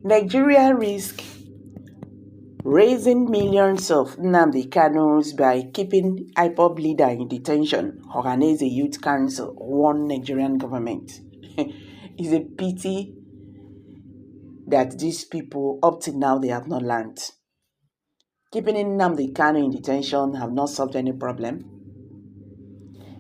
Nigeria risk raising millions of Nnamdi Kanus by keeping IPOB leader in detention. Ohanaeze Youth Council warn Nigerian government. It's a pity that these people, up till now, they have not learned. Keeping Nnamdi Kanu in detention have not solved any problem.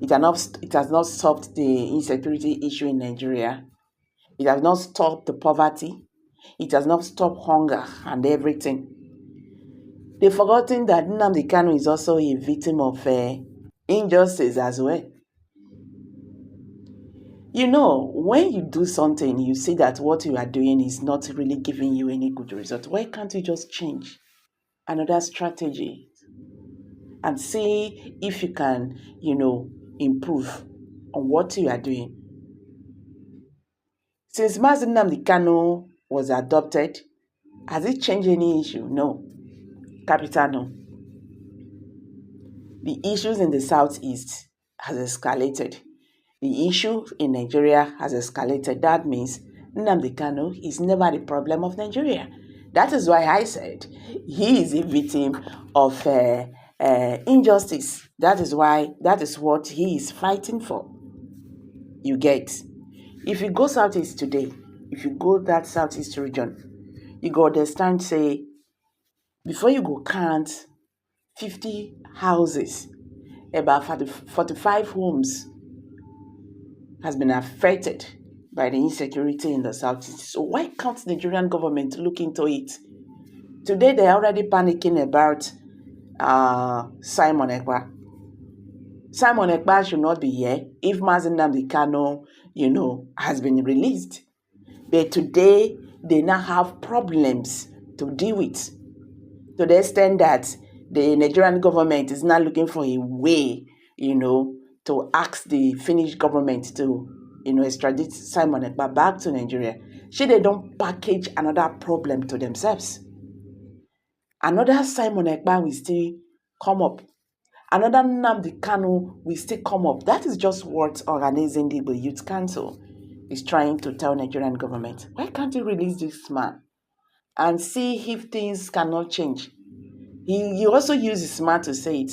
It has not solved the insecurity issue in Nigeria. It has not stopped the poverty. It has not stopped hunger and everything. They've forgotten that Nnamdi Kanu is also a victim of injustice as well. You know, when you do something, you see that what you are doing is not really giving you any good result. Why can't you just change another strategy and see if you can, improve on what you are doing? Since Mazi Nnamdi Kanu was adopted, has it changed any issue? No. Capital no. The issues in the southeast has escalated. The issue in Nigeria has escalated. That means Nnamdi Kanu is never the problem of Nigeria. That is why I said he is a victim of injustice. That is what he is fighting for. You get. If you go southeast today, if you go that southeast region, you go understand, say, before you go count 50 houses, about 45 homes has been affected by the insecurity in the southeast. So why can't the Nigerian government look into it? Today they're already panicking about Simon Ekpa. Simon Ekpa should not be here if Mazi Nnamdi Kanu, has been released. But today they now have problems to deal with, to the extent that the Nigerian government is now looking for a way, to ask the Finnish government to, extradite Simon Ekpa back to Nigeria. They don't package another problem to themselves. Another Simon Ekpa will still come up. Another Nnamdi Kanu will still come up. That is just what Ohanaeze the Youth Council is trying to tell Nigerian government. Why can't you release this man and see if things cannot change? He also uses smart to say it.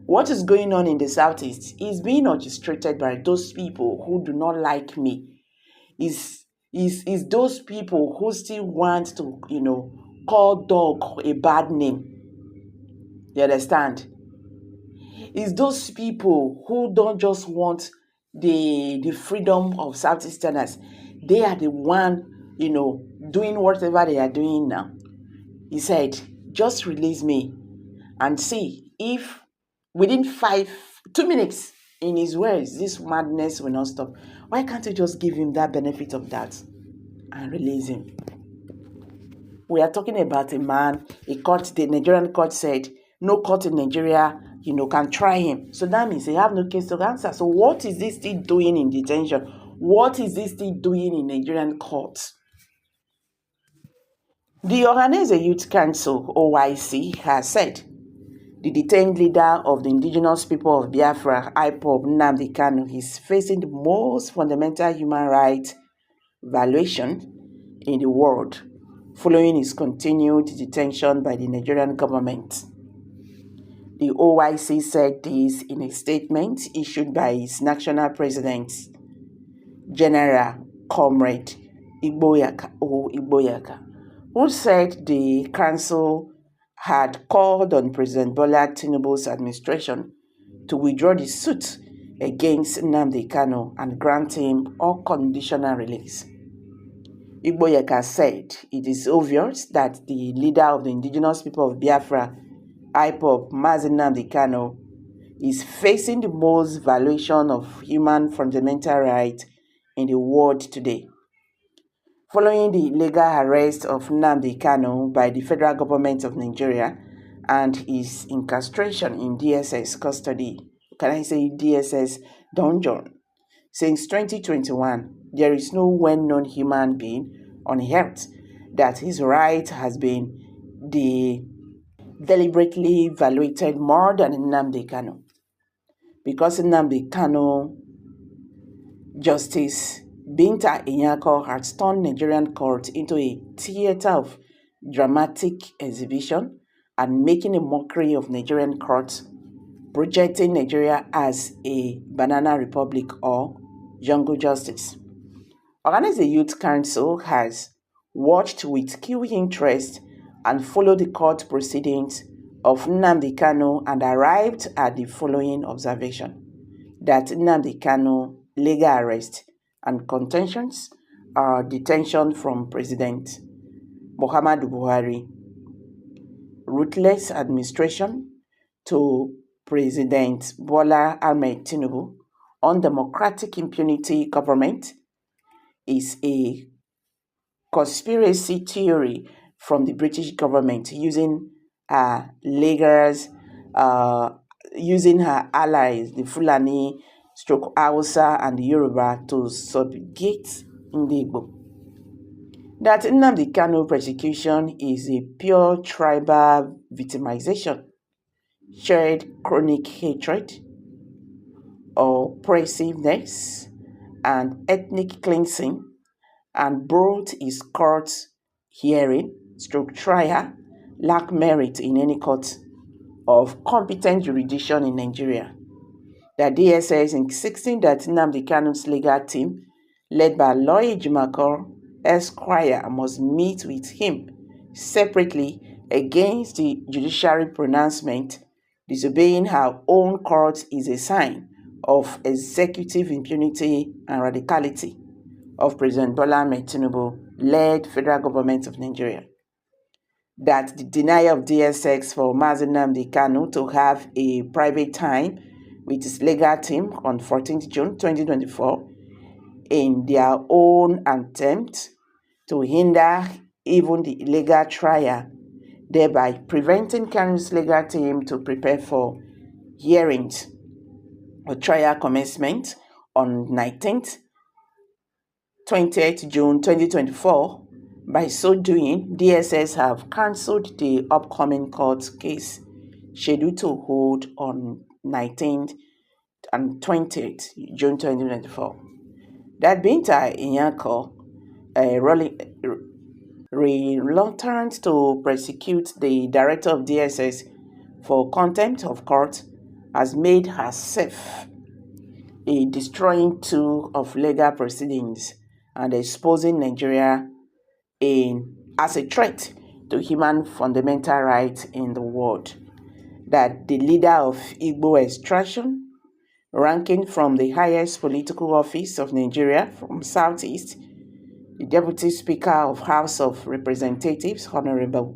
What is going on in the southeast is being orchestrated by those people who do not like me. Is those people who still want to, call dog a bad name. You understand? It's those people who don't just want the freedom of Southeasterners. They are the one, doing whatever they are doing now. He said, just release me and see if within 2 minutes, in his words, this madness will not stop. Why can't you just give him that benefit of that and release him? We are talking about a man, the Nigerian court said, no court in Nigeria, can try him. So that means they have no case to answer. So what is this still doing in detention? What is this still doing in Nigerian courts? The Ohanaeze Youth Council, OYC, has said the detained leader of the indigenous people of Biafra, IPOB, Nnamdi Kanu, is facing the most fundamental human rights violation in the world following his continued detention by the Nigerian government. The OYC said this in a statement issued by its national president, General Comrade Igboyaka, who said the council had called on President Bola Tinubu's administration to withdraw the suit against Nnamdi Kanu and grant him unconditional release. Igboyaka said it is obvious that the leader of the indigenous people of Biafra, IPOB, Mazi Nnamdi Kanu, is facing the most violation of human fundamental rights in the world today. Following the illegal arrest of Nnamdi Kanu by the federal government of Nigeria and his incarceration in DSS custody, DSS dungeon, since 2021, there is no well-known human being on earth that his right has been deliberately violated more than Nnamdi Kanu. Because Nnamdi Kanu justice Binta Nyako has turned Nigerian court into a theater of dramatic exhibition and making a mockery of Nigerian courts, projecting Nigeria as a banana republic or jungle justice. Ohanaeze Youth Council has watched with keen interest and followed the court proceedings of Nnamdi Kanu and arrived at the following observation: that Nnamdi Kanu legal arrest and contentions are detention from President Muhammadu Buhari, ruthless administration to President Bola Ahmed Tinubu, undemocratic impunity government is a conspiracy theory from the British government using her leaders, using her allies, the Fulani, Hausa, and the Yoruba, to subjugate Igbo. That Nnamdi Kanu persecution is a pure tribal victimization, shared chronic hatred, oppressiveness, and ethnic cleansing, and brought his court hearing trial lack merit in any court of competent jurisdiction in Nigeria. The DSS insisting that Nnamdi Kanu's legal team, led by lawyer Jumakor Esquire, must meet with him separately against the judiciary pronouncement disobeying her own court is a sign of executive impunity and radicality of President Bola Ahmed Tinubu-led federal government of Nigeria. That the denial of DSX for Mazi Nnamdi Kanu to have a private time with his legal team on 14th June 2024 in their own attempt to hinder even the legal trial, thereby preventing Kanu's legal team to prepare for hearings or trial commencement on 19th 20th June 2024. By so doing, DSS have cancelled the upcoming court case scheduled to hold on 19th and 20th June 2024. That Binta Nyako, reluctant to prosecute the director of DSS for contempt of court, has made herself a destroying tool of legal proceedings and exposing Nigeria as a threat to human fundamental rights in the world. That the leader of Igbo extraction, ranking from the highest political office of Nigeria from Southeast, the Deputy Speaker of House of Representatives, Honorable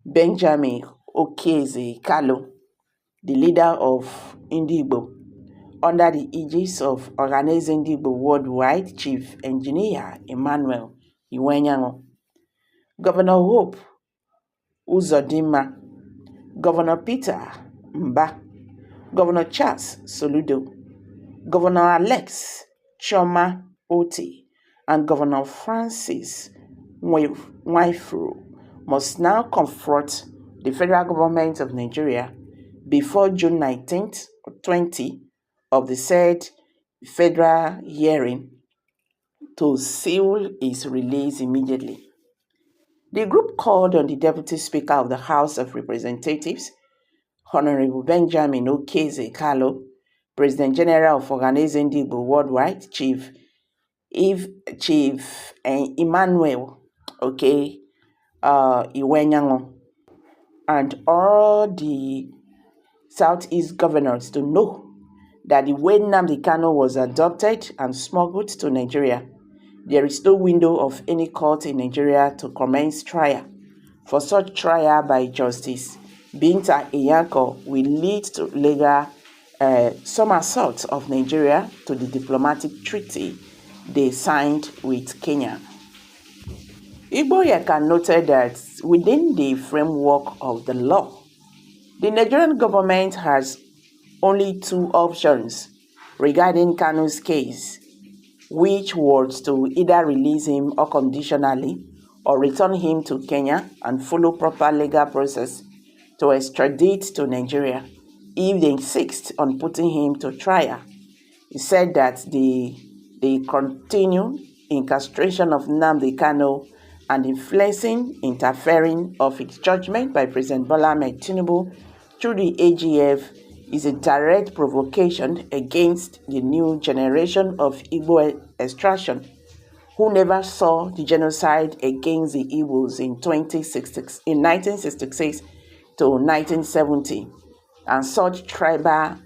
Benjamin Okieze Kalu, the leader of Igbo, under the aegis of Ohanaeze Igbo Worldwide Chief Engineer Emmanuel Iwenyango, Governor Hope Uzodinma, Governor Peter Mba, Governor Charles Soludo, Governor Alex Choma Oti, and Governor Francis Nwaifuru must now confront the federal government of Nigeria before June 19th or 20 of the said federal hearing to seal his release immediately. The group called on the Deputy Speaker of the House of Representatives, Honorable Benjamin Okieze Kalu, President General of Ohanaeze Igbo Worldwide, Chief Emmanuel Iwenyango, and all the Southeast governors to know that the way Nnamdi Kanu was adopted and smuggled to Nigeria, there is no window of any court in Nigeria to commence trial. For such trial by Justice Binta Nyako will lead to legal somersault of Nigeria to the diplomatic treaty they signed with Kenya. Igboyeka noted that within the framework of the law, the Nigerian government has only two options regarding Kanu's case, which was to either release him unconditionally or return him to Kenya and follow proper legal process to extradite to Nigeria if they insist on putting him to trial. He said that the continued incarceration of Nnamdi Kanu and influencing, interfering of its judgment by President Bola Ahmed Tinubu through the AGF is a direct provocation against the new generation of Igbo extraction who never saw the genocide against the Igbos in 1966 to 1970 and such tribal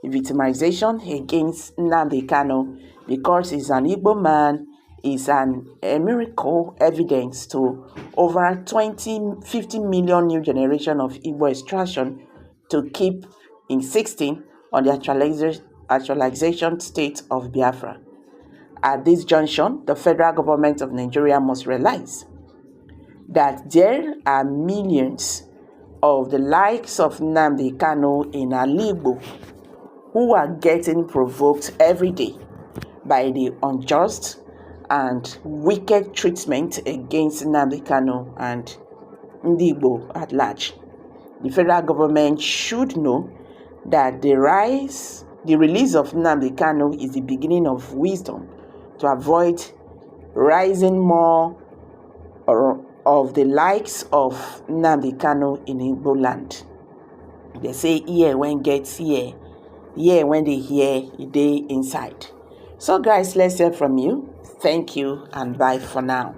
victimization against Nnamdi Kanu because he's an Igbo man is an empirical evidence to over 50 million new generation of Igbo extraction to keep insisting on the actualization state of Biafra. At this junction, the federal government of Nigeria must realize that there are millions of the likes of Nnamdi Kanu in Igbo who are getting provoked every day by the unjust and wicked treatment against Nnamdi Kanu and Igbo at large. The federal government should know that the release of Nnamdi Kanu is the beginning of wisdom to avoid rising more of the likes of Nnamdi Kanu in Igbo land. They say ear when gets ear, ear when they hear, they inside. So guys, let's hear from you. Thank you and bye for now.